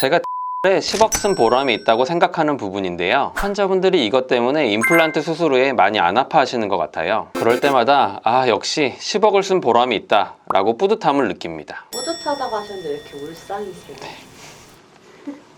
제가 10억 쓴 보람이 있다고 생각하는 부분인데요. 환자분들이 이것 때문에 임플란트 수술 후에 많이 안 아파하시는 것 같아요. 그럴 때마다 역시 10억을 쓴 보람이 있다 라고 뿌듯함을 느낍니다. 뿌듯하다고 하셨는데 왜 이렇게 울상이세요?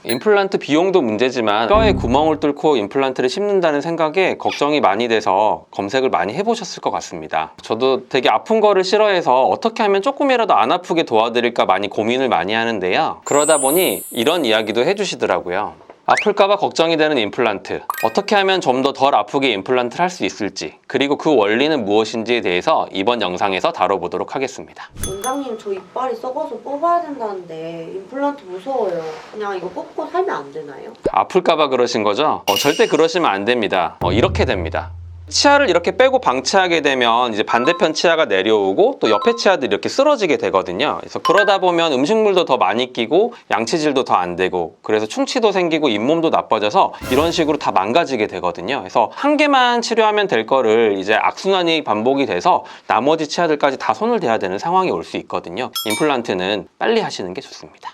임플란트 비용도 문제지만 뼈에 구멍을 뚫고 임플란트를 심는다는 생각에 걱정이 많이 돼서 검색을 많이 해보셨을 것 같습니다. 저도 되게 아픈 거를 싫어해서 어떻게 하면 조금이라도 안 아프게 도와드릴까 많이 고민을 많이 하는데요. 그러다 보니 이런 이야기도 해주시더라고요. 아플까봐 걱정이 되는 임플란트, 어떻게 하면 좀 더 덜 아프게 임플란트를 할 수 있을지, 그리고 그 원리는 무엇인지에 대해서 이번 영상에서 다뤄보도록 하겠습니다. 원장님, 저 이빨이 썩어서 뽑아야 된다는데 임플란트 무서워요. 그냥 이거 뽑고 살면 안 되나요? 아플까봐 그러신 거죠? 절대 그러시면 안 됩니다. 이렇게 됩니다. 치아를 이렇게 빼고 방치하게 되면 이제 반대편 치아가 내려오고 또 옆에 치아들이 이렇게 쓰러지게 되거든요. 그래서 그러다 보면 음식물도 더 많이 끼고 양치질도 더 안 되고, 그래서 충치도 생기고 잇몸도 나빠져서 이런 식으로 다 망가지게 되거든요. 그래서 한 개만 치료하면 될 거를 이제 악순환이 반복이 돼서 나머지 치아들까지 다 손을 대야 되는 상황이 올 수 있거든요. 임플란트는 빨리 하시는 게 좋습니다.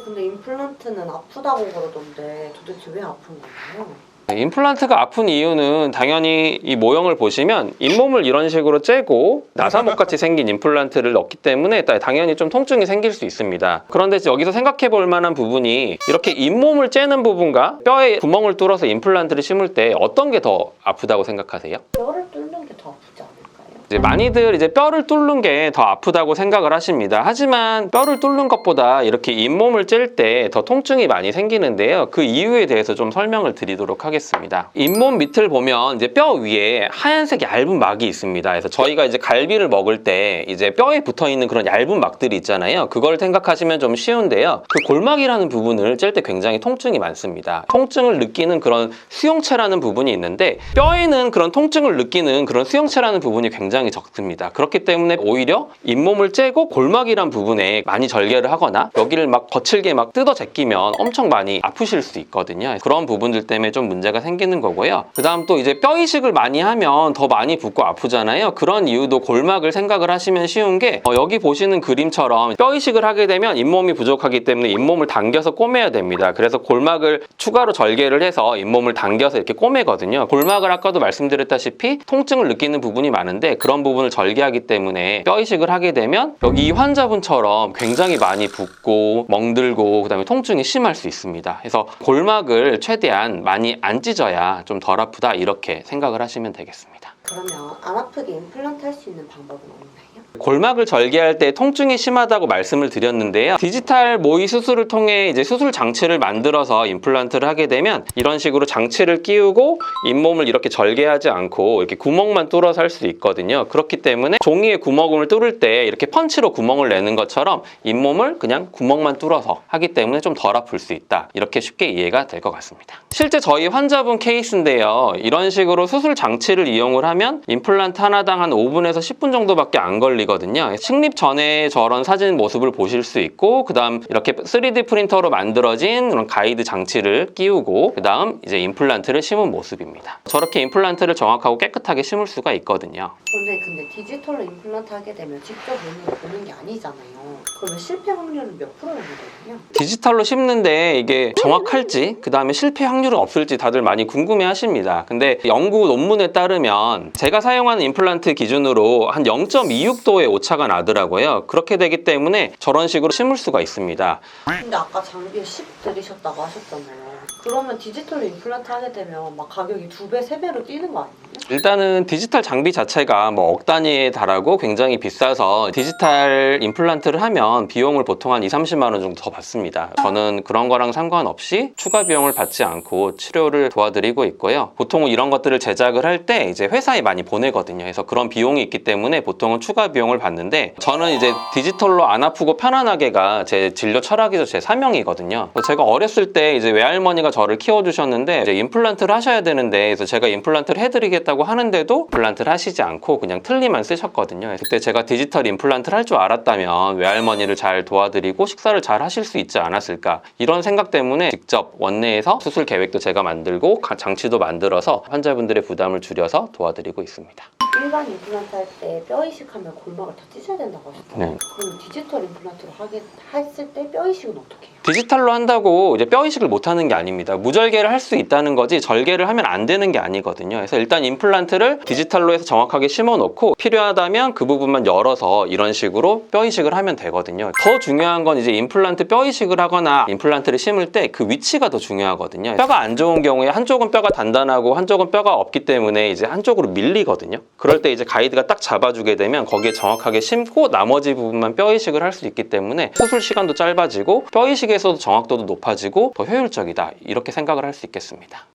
근데 임플란트는 아프다고 그러던데 도대체 왜 아픈 건가요? 임플란트가 아픈 이유는 당연히 이 모형을 보시면 잇몸을 이런 식으로 째고 나사목같이 생긴 임플란트를 넣기 때문에 당연히 좀 통증이 생길 수 있습니다. 그런데 여기서 생각해 볼 만한 부분이 이렇게 잇몸을 째는 부분과 뼈에 구멍을 뚫어서 임플란트를 심을 때 어떤 게 더 아프다고 생각하세요? 뼈를 뚫는 게 더 아프지 않을까요? 많이들 뼈를 뚫는 게 더 아프다고 생각을 하십니다. 하지만 뼈를 뚫는 것보다 이렇게 잇몸을 찔 때 더 통증이 많이 생기는데요. 그 이유에 대해서 좀 설명을 드리도록 하겠습니다. 잇몸 밑을 보면 이제 뼈 위에 하얀색 얇은 막이 있습니다. 그래서 저희가 이제 갈비를 먹을 때 이제 뼈에 붙어 있는 그런 얇은 막들이 있잖아요. 그걸 생각하시면 좀 쉬운데요. 그 골막이라는 부분을 찔 때 굉장히 통증이 많습니다. 통증을 느끼는 그런 수용체라는 부분이 있는데 뼈에는 그런 통증을 느끼는 그런 수용체라는 부분이 굉장히 적습니다. 그렇기 때문에 오히려 잇몸을 째고 골막이란 부분에 많이 절개를 하거나 여기를 막 거칠게 막 뜯어 제끼면 엄청 많이 아프실 수 있거든요. 그런 부분들 때문에 좀 문제가 생기는 거고요. 그 다음 또 이제 뼈 이식을 많이 하면 더 많이 붓고 아프잖아요. 그런 이유도 골막을 생각을 하시면 쉬운 게 여기 보시는 그림처럼 뼈 이식을 하게 되면 잇몸이 부족하기 때문에 잇몸을 당겨서 꼬매야 됩니다. 그래서 골막을 추가로 절개를 해서 잇몸을 당겨서 이렇게 꼬매거든요. 골막을 아까도 말씀드렸다시피 통증을 느끼는 부분이 많은데 그런 부분을 절개하기 때문에 뼈 이식을 하게 되면 여기 이 환자분처럼 굉장히 많이 붓고 멍들고 그다음에 통증이 심할 수 있습니다. 그래서 골막을 최대한 많이 안 찢어야 좀 덜 아프다 이렇게 생각을 하시면 되겠습니다. 그러면 안 아프게 임플란트 할 수 있는 방법은 없나요? 골막을 절개할 때 통증이 심하다고 말씀을 드렸는데요. 디지털 모의 수술을 통해 이제 수술 장치를 만들어서 임플란트를 하게 되면 이런 식으로 장치를 끼우고 잇몸을 이렇게 절개하지 않고 이렇게 구멍만 뚫어서 할 수 있거든요. 그렇기 때문에 종이에 구멍을 뚫을 때 이렇게 펀치로 구멍을 내는 것처럼 잇몸을 그냥 구멍만 뚫어서 하기 때문에 좀 덜 아플 수 있다. 이렇게 쉽게 이해가 될 것 같습니다. 실제 저희 환자분 케이스인데요. 이런 식으로 수술 장치를 이용을 하면 임플란트 하나당 한 5분에서 10분 정도밖에 안 걸리거든요. 식립 전에 저런 사진 모습을 보실 수 있고 그 다음 이렇게 3D 프린터로 만들어진 그런 가이드 장치를 끼우고 그 다음 이제 임플란트를 심은 모습입니다. 저렇게 임플란트를 정확하고 깨끗하게 심을 수가 있거든요. 근데 디지털로 임플란트 하게 되면 직접 눈으로 보는 게 아니잖아요. 그러면 실패 확률은 몇 프로 정도 되나요? 디지털로 심는데 이게 정확할지 그 다음에 실패 확률은 없을지 다들 많이 궁금해 하십니다. 근데 연구 논문에 따르면 제가 사용하는 임플란트 기준으로 한 0.26도의 오차가 나더라고요. 그렇게 되기 때문에 저런 식으로 심을 수가 있습니다. 근데 아까 장비에 10 들이셨다고 하셨잖아요. 그러면 디지털로 임플란트 하게 되면 막 가격이 2배, 3배로 뛰는 거 아니에요? 일단은 디지털 장비 자체가 뭐 억 단위에 달하고 굉장히 비싸서 디지털 임플란트를 하면 비용을 보통 한 20-30만 원 정도 더 받습니다. 저는 그런 거랑 상관없이 추가 비용을 받지 않고 치료를 도와드리고 있고요. 보통은 이런 것들을 제작을 할 때 이제 회사에 많이 보내거든요. 그래서 그런 비용이 있기 때문에 보통은 추가 비용을 받는데 저는 이제 디지털로 안 아프고 편안하게가 제 진료 철학이죠. 제 사명이거든요. 제가 어렸을 때 이제 외할머니가 저를 키워주셨는데 이제 임플란트를 하셔야 되는데 그래서 제가 임플란트를 해드리겠다고 하는데도 임플란트를 하시지 않고 그냥 틀니만 쓰셨거든요. 그때 제가 디지털 임플란트를 할 줄 알았다면 외할머니를 잘 도와드리고 식사를 잘 하실 수 있지 않았을까 이런 생각 때문에 직접 원내에서 수술 계획도 제가 만들고 장치도 만들어서 환자분들의 부담을 줄여서 도와드리고 있습니다. 일반 임플란트 할 때 뼈 이식하면 골막을 다 찢어야 된다고 하셨잖아요. 네. 그럼 디지털 임플란트로 했을 때 뼈 이식은 어떻게 해요? 디지털로 한다고 이제 뼈 이식을 못 하는 게 아닙니다. 무절개를 할 수 있다는 거지 절개를 하면 안 되는 게 아니거든요. 그래서 일단 임플란트를 디지털로 해서 정확하게 심어 놓고 필요하다면 그 부분만 열어서 이런 식으로 뼈 이식을 하면 되거든요. 더 중요한 건 이제 임플란트 뼈 이식을 하거나 임플란트를 심을 때 그 위치가 더 중요하거든요. 뼈가 안 좋은 경우에 한쪽은 뼈가 단단하고 한쪽은 뼈가 없기 때문에 이제 한쪽으로 밀리거든요. 그럴 때 이제 가이드가 딱 잡아주게 되면 거기에 정확하게 심고 나머지 부분만 뼈 이식을 할 수 있기 때문에 수술 시간도 짧아지고 뼈 이식에서도 정확도도 높아지고 더 효율적이다, 이렇게 생각을 할 수 있겠습니다.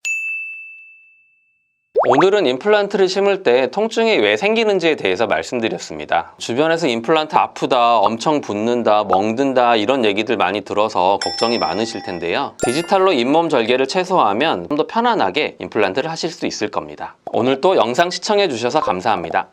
오늘은 임플란트를 심을 때 통증이 왜 생기는지에 대해서 말씀드렸습니다. 주변에서 임플란트 아프다, 엄청 붓는다, 멍든다 이런 얘기들 많이 들어서 걱정이 많으실 텐데요. 디지털로 잇몸 절개를 최소화하면 좀 더 편안하게 임플란트를 하실 수 있을 겁니다. 오늘 또 영상 시청해 주셔서 감사합니다.